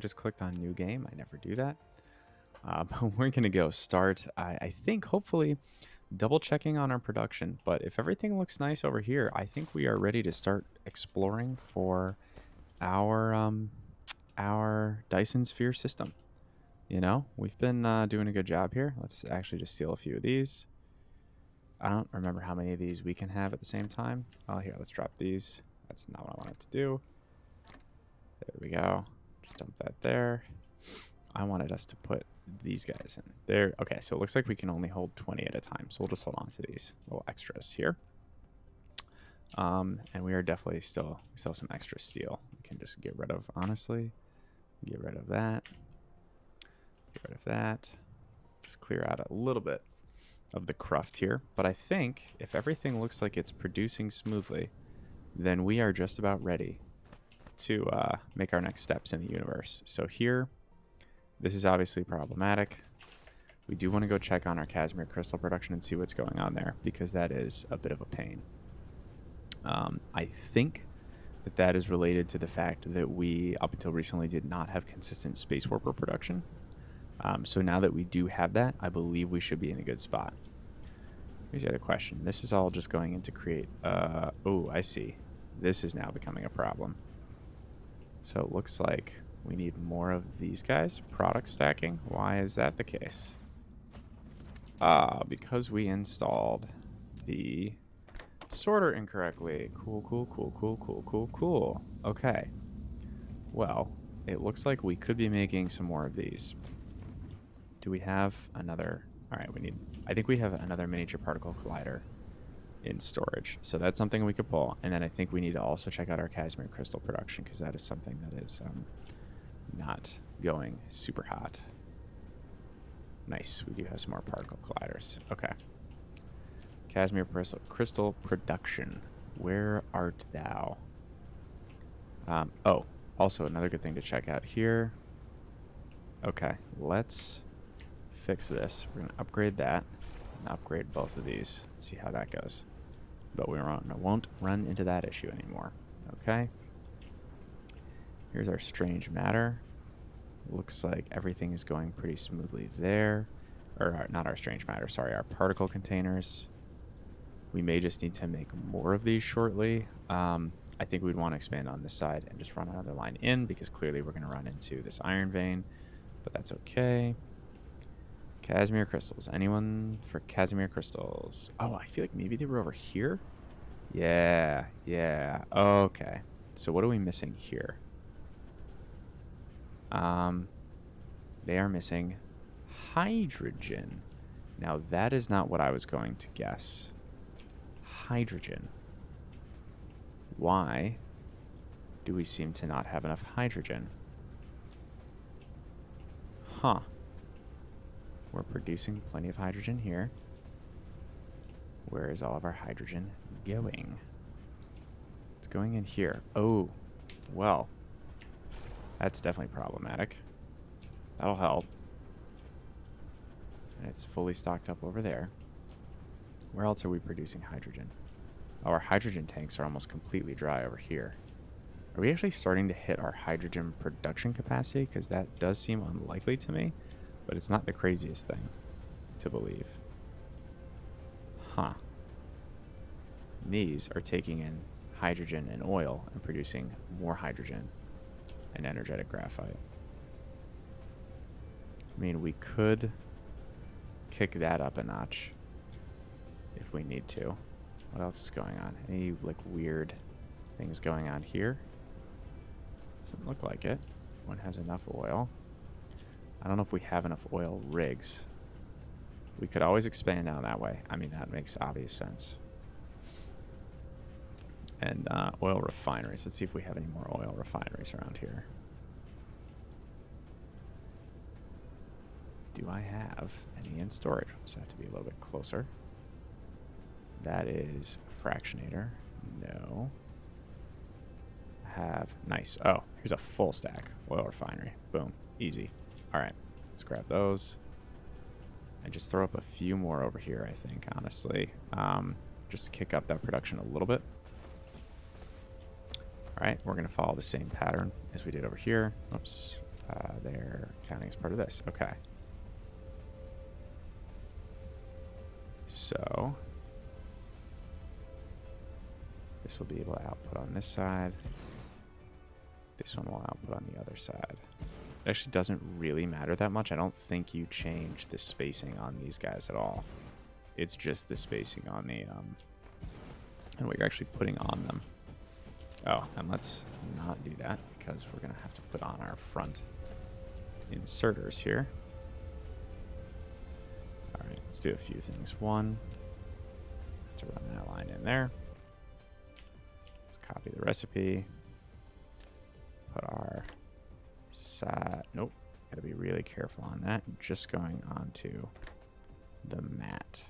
just clicked on new game. I never do that. But we're going to go start, I think, hopefully double checking on our production. But if everything looks nice over here, I think we are ready to start exploring for our Dyson Sphere system. You know, we've been doing a good job here. Let's actually just steal a few of these. I don't remember how many of these we can have at the same time. Oh, here, let's drop these. That's not what I wanted to do. There we go. Just dump that there. I wanted us to put these guys in there. Okay, so it looks like we can only hold 20 at a time. So we'll just hold on to these little extras here. And we are definitely still have some extra steel. We can just get rid of, honestly. Get rid of that. Get rid of that. Just clear out a little bit of the cruft here. But I think if everything looks like it's producing smoothly, then we are just about ready to make our next steps in the universe. So here, this is obviously problematic. We do want to go check on our Casimir crystal production and see what's going on there, because that is a bit of a pain. I think that is related to the fact that we, up until recently, did not have consistent space warper production. So now that we do have that, I believe we should be in a good spot. Here's the other question. This is all just going in to create... oh, I see. This is now becoming a problem. So it looks like we need more of these guys. Product stacking. Why is that the case? Because we installed the sorter incorrectly. Cool. Okay. Well, it looks like we could be making some more of these. Do we have another? All right, I think we have another miniature particle collider in storage. So that's something we could pull. And then I think we need to also check out our Casimir crystal production, because that is something that is not going super hot. Nice. We do have some more particle colliders. Okay. Casimir crystal production. Where art thou? Oh, also another good thing to check out here. Okay, let's fix this. We're going to upgrade that and upgrade both of these. See how that goes. But we won't run into that issue anymore. Okay. Here's our strange matter. Looks like everything is going pretty smoothly there. Or not our strange matter, sorry, our particle containers. We may just need to make more of these shortly. I think we'd want to expand on this side and just run another line in, because clearly we're going to run into this iron vein. But that's okay. Casimir crystals. Anyone for Casimir crystals? Oh, I feel like maybe they were over here. Yeah. Okay. So what are we missing here? They are missing hydrogen. Now that is not what I was going to guess. Hydrogen. Why do we seem to not have enough hydrogen? Huh. We're producing plenty of hydrogen here. Where is all of our hydrogen going? It's going in here. Oh, well. That's definitely problematic. That'll help. And it's fully stocked up over there. Where else are we producing hydrogen? Oh, our hydrogen tanks are almost completely dry over here. Are we actually starting to hit our hydrogen production capacity? Because that does seem unlikely to me. But it's not the craziest thing to believe. Huh. These are taking in hydrogen and oil and producing more hydrogen and energetic graphite. I mean, we could kick that up a notch if we need to. What else is going on? Any, like, weird things going on here? Doesn't look like it. One has enough oil. I don't know if we have enough oil rigs. We could always expand down that way. I mean, that makes obvious sense. And oil refineries. Let's see if we have any more oil refineries around here. Do I have any in storage? Just have to be a little bit closer. That is fractionator. No. Have nice. Oh, here's a full stack. Oil refinery. Boom. Easy. All right. Let's grab those. And just throw up a few more over here, I think, honestly. Just to kick up that production a little bit. All right. We're going to follow the same pattern as we did over here. Oops. they're counting as part of this. Okay. So this will be able to output on this side. This one will output on the other side. It actually doesn't really matter that much. I don't think you change the spacing on these guys at all. It's just the spacing on the and what you're actually putting on them. Oh, and let's not do that because we're gonna have to put on our front inserters here. All right, let's do a few things. One, to run that line in there. Let's copy the recipe. Put our side. Nope, gotta be really careful on that. Just going onto the mat.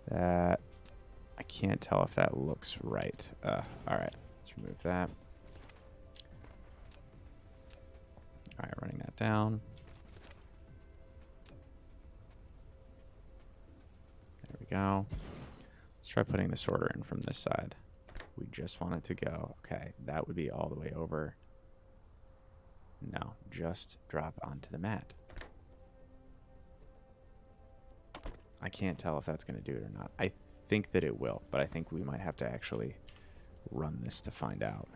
That I can't tell if that looks right. All right, let's remove that. All right, running that down. There we go. Let's try putting the sorter in from this side. We just want it to go. Okay, that would be all the way over. No, just drop onto the mat. I can't tell if that's going to do it or not. I think that it will, but I think we might have to actually run this to find out.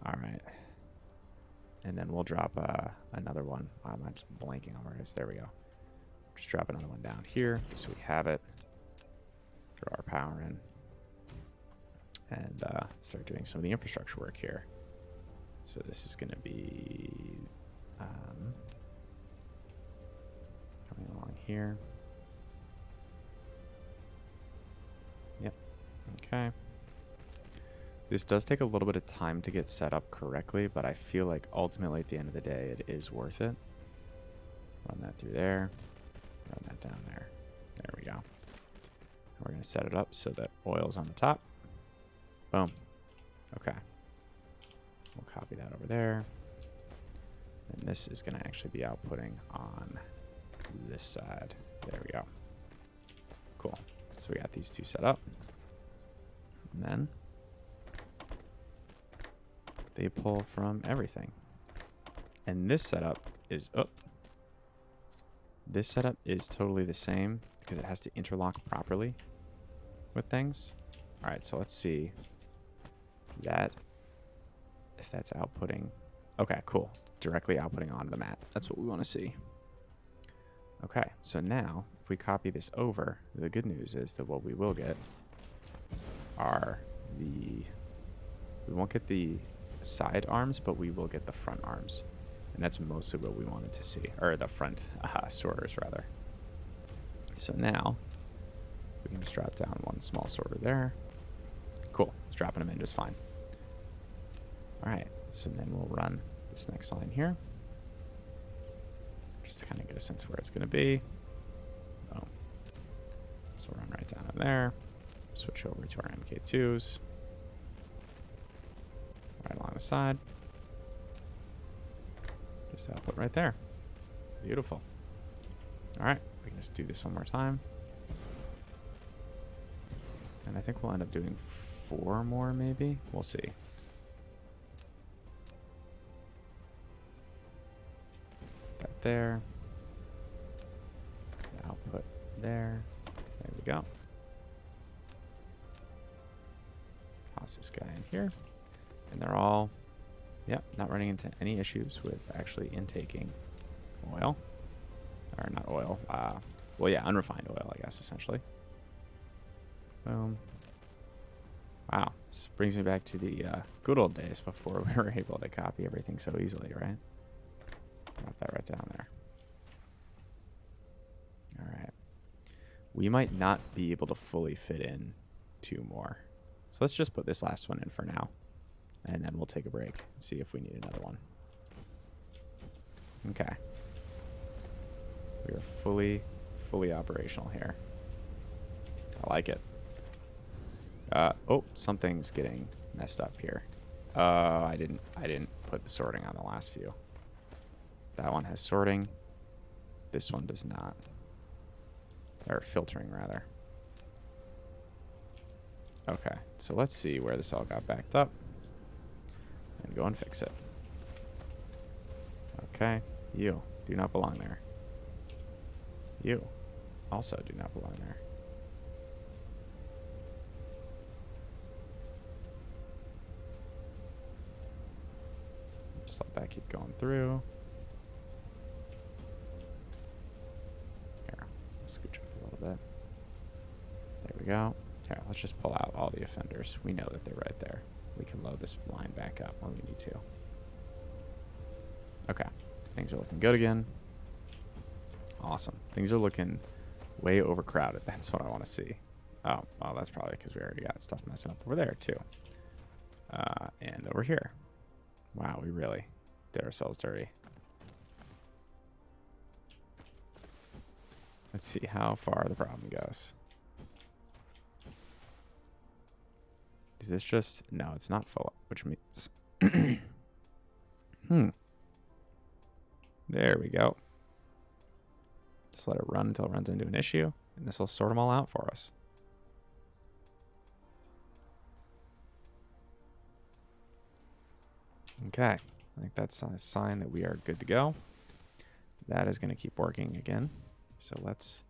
All right. And then we'll drop another one. I'm just blanking on where it is. There we go. Just drop another one down here so we have it. Throw our power in. And start doing some of the infrastructure work here. So this is going to be coming along here. Yep. Okay. This does take a little bit of time to get set up correctly, but I feel like ultimately at the end of the day, it is worth it. Run that through there. Run that down there. There we go. We're going to set it up so that oil's on the top. Boom. Okay. We'll copy that over there. And this is going to actually be outputting on this side. There we go. Cool. So we got these two set up. And then they pull from everything. And this setup is this setup is totally the same because it has to interlock properly with things. All right, so let's see that if that's outputting. Okay, cool. Directly outputting onto the mat. That's what we want to see. Okay, so now if we copy this over, the good news is that what we will get are we won't get the side arms, but we will get the front arms. And that's mostly what we wanted to see, or the front sorters rather. So now we can just drop down one small sorter there. Cool, it's dropping them in just fine. All right, so then we'll run this next line here. Just to kind of get a sense of where it's gonna be. Boom. So run right down in there. Switch over to our MK2s. Right along the side. Just output right there. Beautiful. All right, we can just do this one more time. And I think we'll end up doing 4 more maybe. We'll see. That there. The output there. There we go. Toss this guy in here. And they're all, yep, not running into any issues with actually intaking oil. Or not oil. Well, yeah, unrefined oil, I guess, essentially. Boom. Wow. This brings me back to the good old days before we were able to copy everything so easily, right? Drop that right down there. All right. We might not be able to fully fit in 2 more. So let's just put this last one in for now. And then we'll take a break and see if we need another one. Okay. We are fully operational here. I like it. Oh, something's getting messed up here. I didn't put the sorting on the last few. That one has sorting. This one does not. Or filtering, rather. Okay, so let's see where this all got backed up. go and fix it. Okay, you do not belong there. You also do not belong there. Just let that keep going through. Here, I'll scooch up a little bit. There we go. Here, let's just pull out all the offenders. We know that they're right there. We can load this line back up when we need to. Okay, things are looking good again. Awesome. Things are looking way overcrowded. That's what I want to see. Oh, well, that's probably because we already got stuff messing up over there, too. And over here. Wow, we really did ourselves dirty. Let's see how far the problem goes. Is this just... No, it's not full up, which means... There we go. Just let it run until it runs into an issue, and this will sort them all out for us. Okay, I think that's a sign that we are good to go. That is going to keep working again. So let's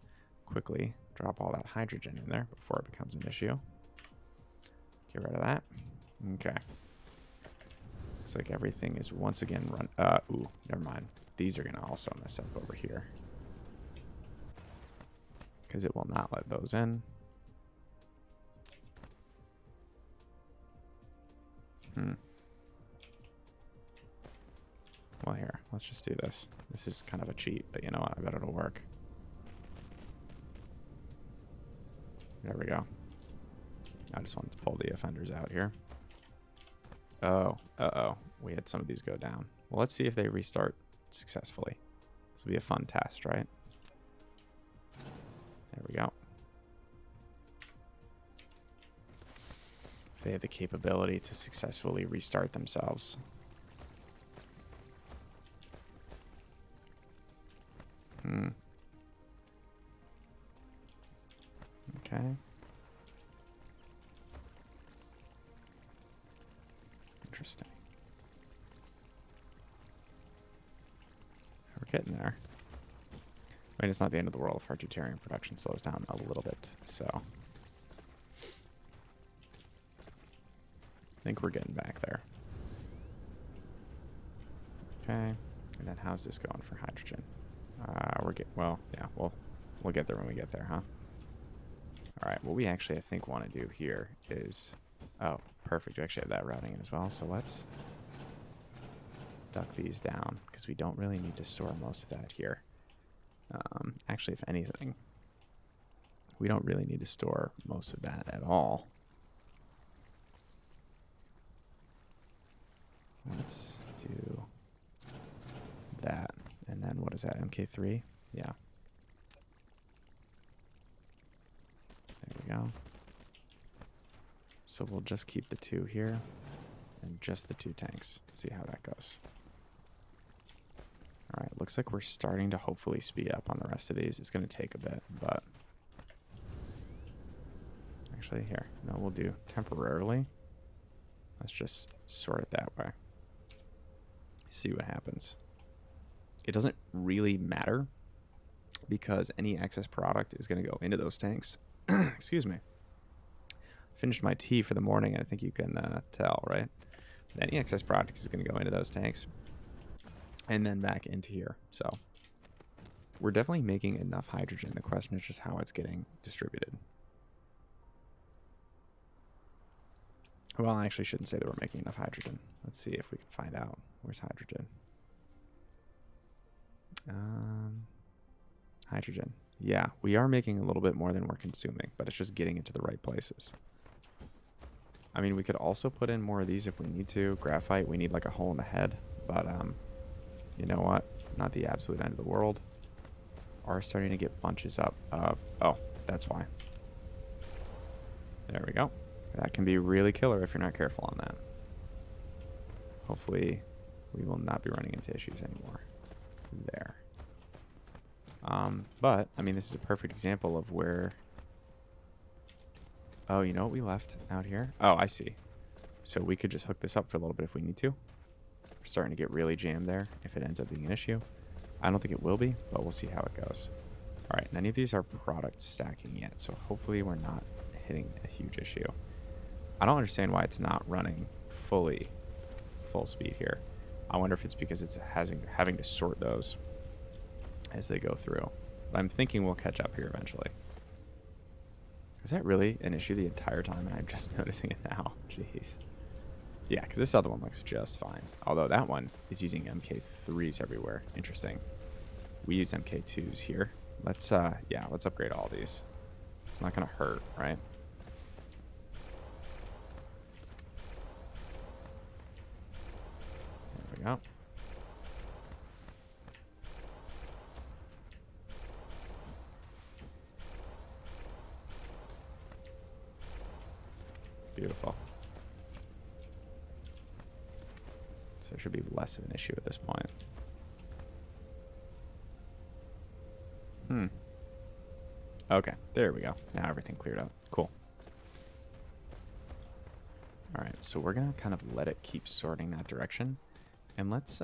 quickly drop all that hydrogen in there before it becomes an issue. Get rid of that. Okay. Looks like everything is once again run. Ooh, never mind. These are going to also mess up over here, because it will not let those in. Well, here, let's just do this. This is kind of a cheat, but you know what? I bet it'll work. There we go. I just wanted to pull the offenders out here. Oh, uh-oh. We had some of these go down. Well, let's see if they restart successfully. This will be a fun test, right? There we go. If they have the capability to successfully restart themselves. Okay. Interesting. We're getting there. I mean, it's not the end of the world if our deuterium production slows down a little bit, so I think we're getting back there. Okay, and then how's this going for hydrogen? Well, yeah, we'll get there when we get there, huh? All right, what we actually, I think, want to do here is... Oh, perfect. We actually have that routing in as well, so let's duck these down, because we don't really need to store most of that here. Actually, if anything, we don't really need to store most of that at all. Let's do that. And then what is that, MK3? Yeah. There we go. So we'll just keep the 2 here and just the 2 tanks. See how that goes. All right, looks like we're starting to hopefully speed up on the rest of these. It's going to take a bit, but actually here, no, we'll do temporarily. Let's just sort it that way. See what happens. It doesn't really matter because any excess product is going to go into those tanks. Excuse me. Finished my tea for the morning, and I think you can tell, right? But any excess product is going to go into those tanks and then back into here. So we're definitely making enough hydrogen. The question is just how it's getting distributed. Well, I actually shouldn't say that we're making enough hydrogen. Let's see if we can find out. Where's hydrogen? Hydrogen. Yeah, we are making a little bit more than we're consuming, but it's just getting into the right places. I mean, we could also put in more of these if we need to. Graphite, we need like a hole in the head, but you know what? Not the absolute end of the world. Are starting to get bunches up of... Oh, that's why. There we go. That can be really killer if you're not careful on that. Hopefully, we will not be running into issues anymore. There. But, I mean, this is a perfect example of where... Oh, you know what we left out here? Oh, I see. So we could just hook this up for a little bit if we need to. We're starting to get really jammed there if it ends up being an issue. I don't think it will be, but we'll see how it goes. All right, none of these are product stacking yet, so hopefully we're not hitting a huge issue. I don't understand why it's not running fully full speed here. I wonder if it's because it's having to sort those as they go through. But I'm thinking we'll catch up here eventually. Is that really an issue the entire time and I'm just noticing it now? Jeez. Yeah, because this other one looks just fine. Although that one is using MK3s everywhere. Interesting. We use MK2s here. Let's let's upgrade all these. It's not gonna hurt, right? There we go. Beautiful. So there should be less of an issue at this point. Okay, there we go. Now everything cleared up. Cool. All right, so we're gonna kind of let it keep sorting that direction, and let's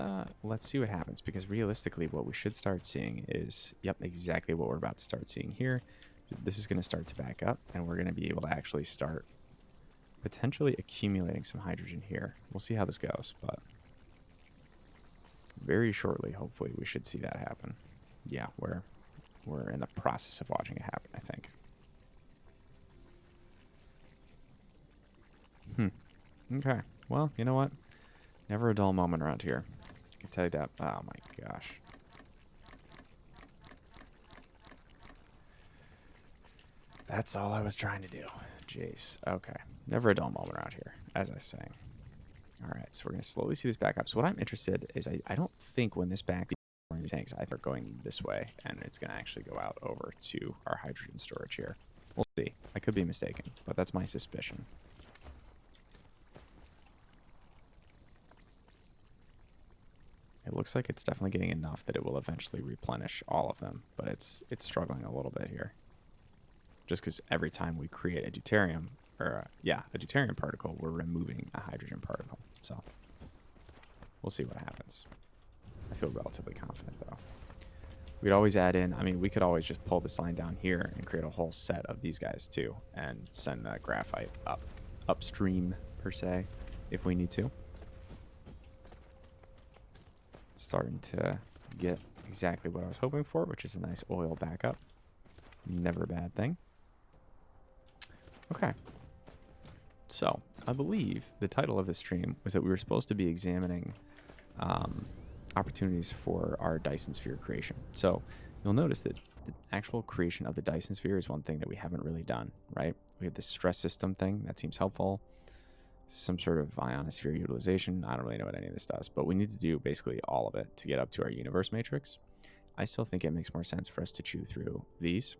see what happens, because realistically, what we should start seeing is, yep, exactly what we're about to start seeing here. This is gonna start to back up, and we're gonna be able to actually start potentially accumulating some hydrogen here. We'll see how this goes, but very shortly, hopefully, we should see that happen. Yeah, we're in the process of watching it happen, I think. Okay. Well, you know what? Never a dull moment around here. I can tell you that. Oh my gosh. That's all I was trying to do. Jeez. Okay. Never a dull moment around here, as I was saying. All right, so we're going to slowly see this back up. So what I'm interested is I don't think when this backs the tanks, I think are going this way, and it's going to actually go out over to our hydrogen storage here. We'll see. I could be mistaken, but that's my suspicion. It looks like it's definitely getting enough that it will eventually replenish all of them, but it's struggling a little bit here. Just because every time we create a deuterium, or a deuterium particle, we're removing a hydrogen particle. So we'll see what happens. I feel relatively confident, though. We'd always add in, I mean, we could always just pull this line down here and create a whole set of these guys, too, and send that graphite upstream, per se, if we need to. Starting to get exactly what I was hoping for, which is a nice oil backup. Never a bad thing. Okay. So, I believe the title of this stream was that we were supposed to be examining opportunities for our Dyson Sphere creation. So, you'll notice that the actual creation of the Dyson Sphere is one thing that we haven't really done, right? We have this stress system thing. That seems helpful. Some sort of ionosphere utilization. I don't really know what any of this does, but we need to do basically all of it to get up to our universe matrix. I still think it makes more sense for us to chew through these.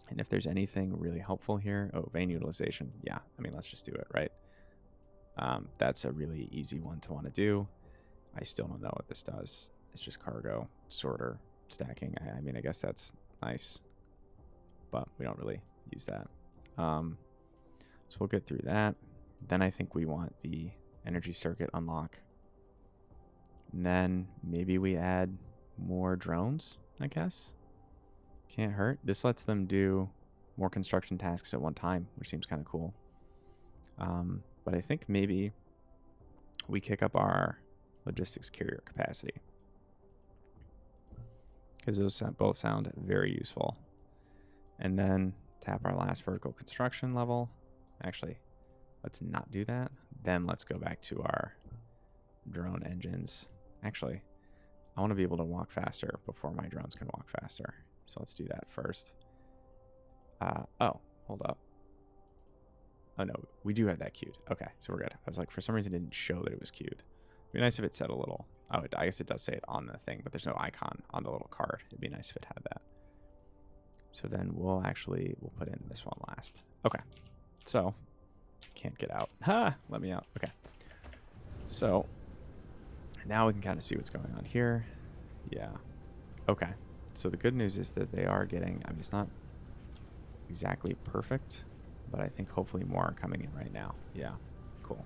And if there's anything really helpful here, vein utilization, yeah, I mean, let's just do it, right? That's a really easy one to want to do. I still don't know what this does. It's just cargo, sorter, stacking. I mean, I guess that's nice, but we don't really use that. So we'll get through that. Then I think we want the energy circuit unlock. And then maybe we add more drones, I guess. Can't hurt. This lets them do more construction tasks at one time, which seems kind of cool. But I think maybe we kick up our logistics carrier capacity, because those both sound very useful. And then tap our last vertical construction level. Actually, let's not do that. Then let's go back to our drone engines. Actually, I want to be able to walk faster before my drones can walk faster. So let's do that first. Oh, hold up. Oh, no, we do have that queued. Okay, so we're good. I was like, for some reason, it didn't show that it was queued. It'd be nice if it said a little... Oh, I guess it does say it on the thing, but there's no icon on the little card. It'd be nice if it had that. So then we'll put in this one last. Okay, so... Can't get out. Ha! Let me out. Okay. So, now we can kind of see what's going on here. Yeah. Okay. So the good news is that they are getting... I mean, it's not exactly perfect, but I think hopefully more are coming in right now. Yeah. Cool.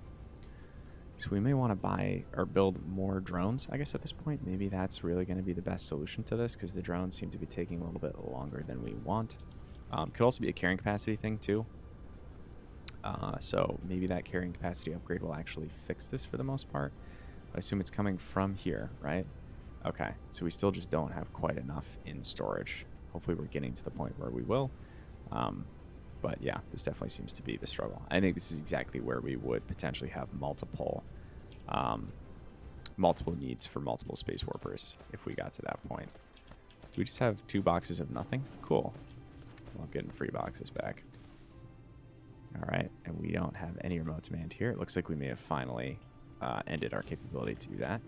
So we may want to buy or build more drones, I guess, at this point. Maybe that's really going to be the best solution to this, because the drones seem to be taking a little bit longer than we want. Could also be a carrying capacity thing, too. So maybe that carrying capacity upgrade will actually fix this for the most part. I assume it's coming from here, right? Okay, so we still just don't have quite enough in storage. Hopefully we're getting to the point where we will. But yeah, this definitely seems to be the struggle. I think this is exactly where we would potentially have multiple needs for multiple space warpers if we got to that point. We just have 2 boxes of nothing? Cool. Well, I'm getting free boxes back. All right, and we don't have any remote demand here. It looks like we may have finally ended our capability to do that.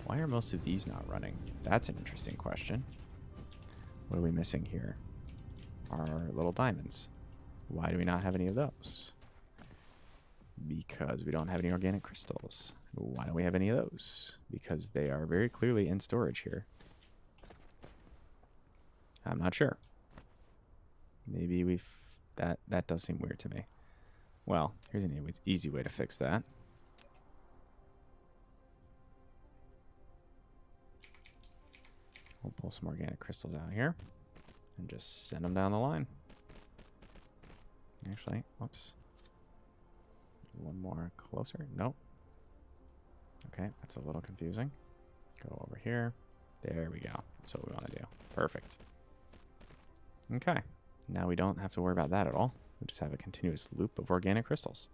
Why are most of these not running? That's an interesting question. What are we missing here? Our little diamonds. Why do we not have any of those? Because we don't have any organic crystals. Why don't we have any of those? Because they are very clearly in storage here. I'm not sure. Maybe that does seem weird to me. Well, here's an easy way to fix that. We'll pull some organic crystals out here and just send them down the line. Actually, whoops. One more closer. Nope. Okay, that's a little confusing. Go over here. There we go. That's what we want to do. Perfect. Okay. Now we don't have to worry about that at all. We just have a continuous loop of organic crystals.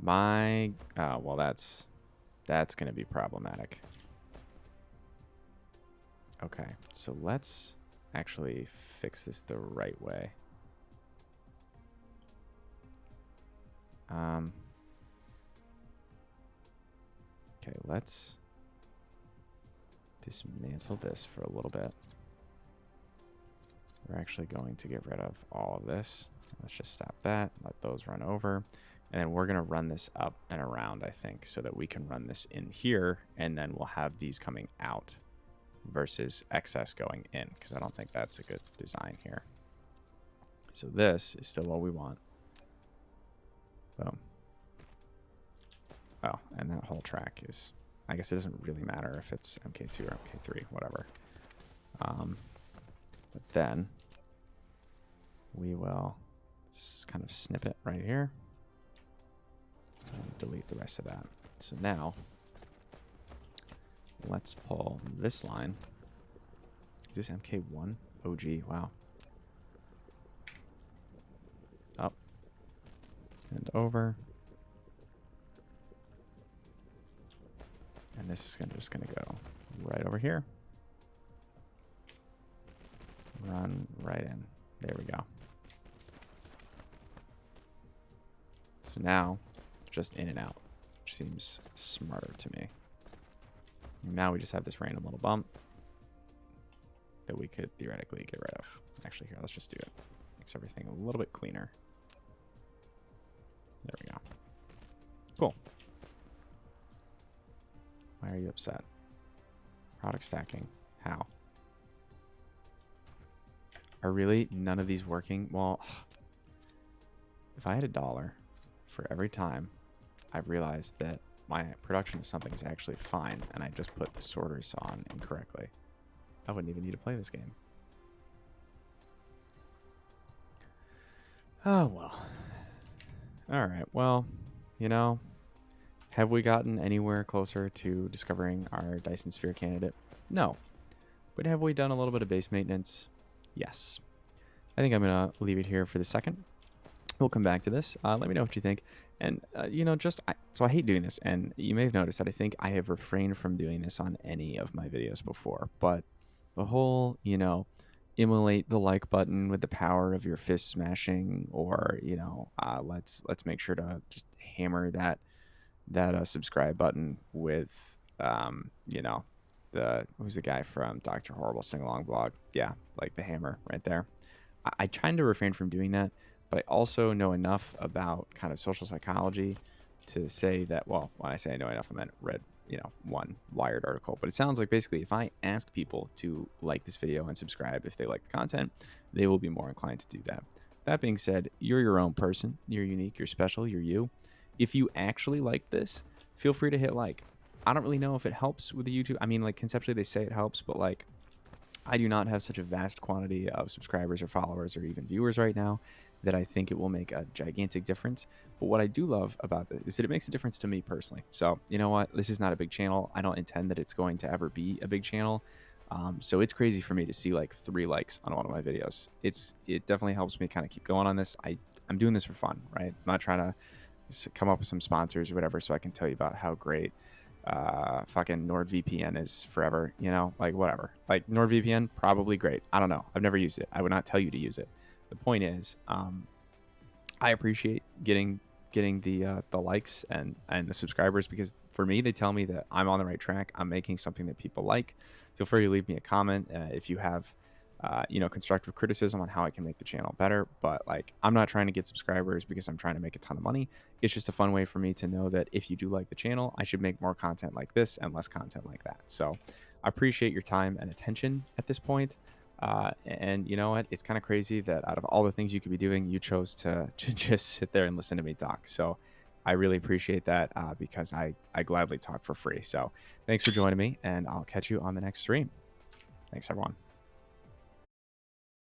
Well, that's going to be problematic. Okay, so let's actually fix this the right way. Okay, let's dismantle this for a little bit. We're actually going to get rid of all of this. Let's just stop that, let those run over. And then we're going to run this up and around, I think, so that we can run this in here, and then we'll have these coming out versus excess going in, because I don't think that's a good design here. So this is still what we want. Boom. Oh, and that whole track is, I guess it doesn't really matter if it's MK2 or MK3, whatever. But then we will kind of snip it right here and delete the rest of that. So now let's pull this line. Is this MK1? OG, wow. Up and over. And this is just going to go right over here. Run right in. There we go. So now, just in and out, which seems smarter to me. And now we just have this random little bump that we could theoretically get rid of. Actually, here, let's just do it. Makes everything a little bit cleaner. There we go. Cool. Why are you upset? Product stacking. How? Are really none of these working? Well, if I had $1 for every time I've realized that my production of something is actually fine and I just put the sorters on incorrectly, I wouldn't even need to play this game. Oh, well. All right. Well, you know, have we gotten anywhere closer to discovering our Dyson Sphere candidate? No. But have we done a little bit of base maintenance? Yes. I think I'm going to leave it here for the second. We'll come back to this. Let me know what you think. And, you know, so I hate doing this. And you may have noticed that I think I have refrained from doing this on any of my videos before. But the whole, you know, immolate the like button with the power of your fist smashing, or, you know, let's make sure to just hammer that subscribe button with, you know, who's the guy from Dr. Horrible sing-along blog? Yeah, like the hammer right there. I try to refrain from doing that, but I also know enough about kind of social psychology to say that, well, when I say I know enough, I meant read, you know, one Wired article. But it sounds like basically if I ask people to like this video and subscribe if they like the content, they will be more inclined to do that. That being said, you're your own person. You're unique. You're special. You're you. if you actually like this, feel free to hit like. I don't really know if it helps with the YouTube. I mean, like conceptually they say it helps, but like I do not have such a vast quantity of subscribers or followers or even viewers right now that I think it will make a gigantic difference. But what I do love about this is that it makes a difference to me personally. So, you know what? This is not a big channel. I don't intend that it's going to ever be a big channel. So it's crazy for me to see like 3 likes on one of my videos. It definitely helps me kind of keep going on this. I'm doing this for fun, right? I'm not trying to come up with some sponsors or whatever so I can tell you about how great fucking NordVPN is forever, you know, like whatever. Like NordVPN, probably great. I don't know. I've never used it. I would not tell you to use it. The point is, I appreciate getting the likes and the subscribers, because for me they tell me that I'm on the right track. I'm making something that people like. Feel free to leave me a comment if you have you know, constructive criticism on how I can make the channel better. But like, I'm not trying to get subscribers because I'm trying to make a ton of money. It's just a fun way for me to know that if you do like the channel, I should make more content like this and less content like that. So I appreciate your time and attention at this point. And you know what? It's kind of crazy that out of all the things you could be doing, you chose to just sit there and listen to me talk. So I really appreciate that because I gladly talk for free. So thanks for joining me, and I'll catch you on the next stream. Thanks, everyone.